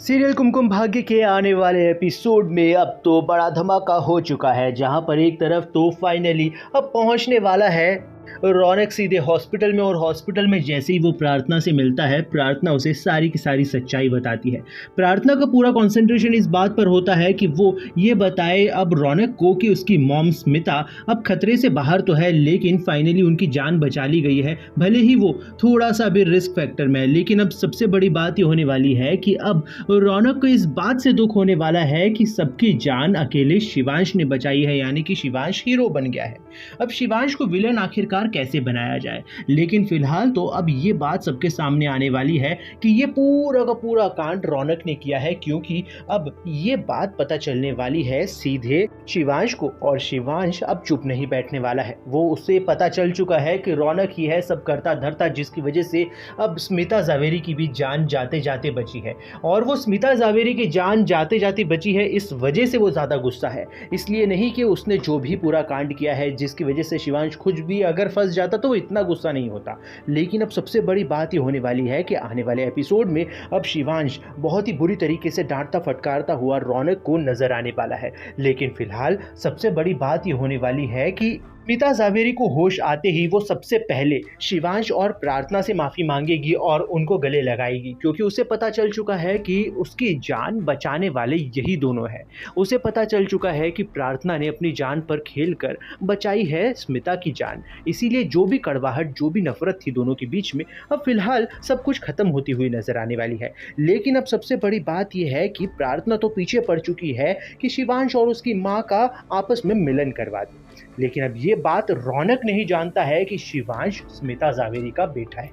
Serial Kumkum Bhagya के आने वाले एपिसोड में अब तो बड़ा धमाका हो चुका है, जहां पर एक तरफ तो फाइनली अब पहुंचने वाला है रौनक सीधे हॉस्पिटल में। और हॉस्पिटल में जैसे ही वो प्रार्थना से मिलता है, प्रार्थना उसे सारी की सारी सच्चाई बताती है। प्रार्थना का पूरा कंसंट्रेशन इस बात पर होता है कि वो ये बताए अब रौनक को कि उसकी मॉम स्मिता अब खतरे से बाहर तो है, लेकिन फाइनली उनकी जान बचा ली गई है। भले ही वो थोड़ा सा भी रिस्क फैक्टर में है, लेकिन अब सबसे बड़ी बात ये होने वाली है कि अब रौनक को इस बात से दुख होने वाला है कि सबकी जान अकेले शिवांश ने बचाई है, यानी कि शिवांश हीरो बन गया है। अब शिवांश को विलन आखिरकार कैसे बनाया जाए, लेकिन फिलहाल तो अब ये बात सबके सामने आने वाली है कि ये पूरा का पूरा कांड रौनक ने किया है, क्योंकि अब ये बात पता चलने वाली है सीधे शिवांश को। और शिवांश अब चुप नहीं बैठने वाला है। वो उसे पता चल चुका है कि रौनक ही है सब करता धरता, जिसकी वजह से अब स्मिता जावेरी की भी जान जाते जाते बची है। और वो स्मिता जावेरी की जान जाते जाते बची है, इस वजह से वो ज़्यादा गुस्सा है। इसलिए नहीं कि उसने जो भी पूरा कांड किया है, जिसकी वजह से शिवांश खुद भी अगर फंस जाता तो वो इतना गुस्सा नहीं होता। लेकिन अब सबसे बड़ी बात ये होने वाली है कि आने वाले एपिसोड में अब शिवांश बहुत ही बुरी तरीके से डांटता फटकारता हुआ रौनक को नजर आने वाला है। लेकिन फिलहाल सबसे बड़ी बात ये होने वाली है कि स्मिता जावेरी को होश आते ही वो सबसे पहले शिवांश और प्रार्थना से माफ़ी मांगेगी और उनको गले लगाएगी, क्योंकि उसे पता चल चुका है कि उसकी जान बचाने वाले यही दोनों हैं। उसे पता चल चुका है कि प्रार्थना ने अपनी जान पर खेलकर बचाई है स्मिता की जान। इसीलिए जो भी कड़वाहट, जो भी नफरत थी दोनों के बीच में, अब फिलहाल सब कुछ खत्म होती हुई नजर आने वाली है। लेकिन अब सबसे बड़ी बात यह है कि प्रार्थना तो पीछे पड़ चुकी है कि शिवांश और उसकी माँ का आपस में मिलन करवा दे। लेकिन अब ये बात रौनक नहीं जानता है कि शिवांश स्मिता जावेरी का बेटा है।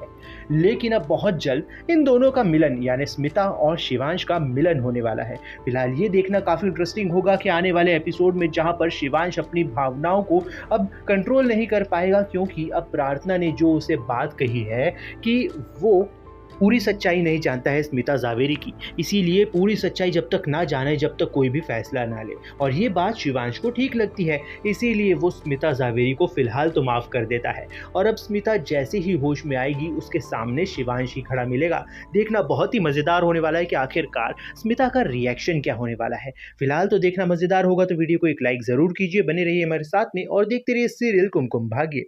लेकिन अब बहुत जल्द इन दोनों का मिलन, यानी स्मिता और शिवांश का मिलन होने वाला है। फिलहाल ये देखना काफी इंटरेस्टिंग होगा कि आने वाले एपिसोड में जहां पर शिवांश अपनी भावनाओं को अब कंट्रोल नहीं कर पाएगा, क्योंकि अब प्रार्थना ने जो उसे बात कही है कि वो पूरी सच्चाई नहीं जानता है स्मिता जावेरी की। इसीलिए पूरी सच्चाई जब तक ना जाने, जब तक कोई भी फैसला ना ले। और ये बात शिवांश को ठीक लगती है, इसीलिए वो स्मिता जावेरी को फिलहाल तो माफ कर देता है। और अब स्मिता जैसे ही होश में आएगी, उसके सामने शिवांश ही खड़ा मिलेगा। देखना बहुत ही मजेदार होने वाला है कि आखिरकार स्मिता का रिएक्शन क्या होने वाला है। फिलहाल तो देखना मजेदार होगा, तो वीडियो को एक लाइक जरूर कीजिए, बने रहिए हमारे साथ में और देखते रहिए सीरियल कुमकुम भाग्य।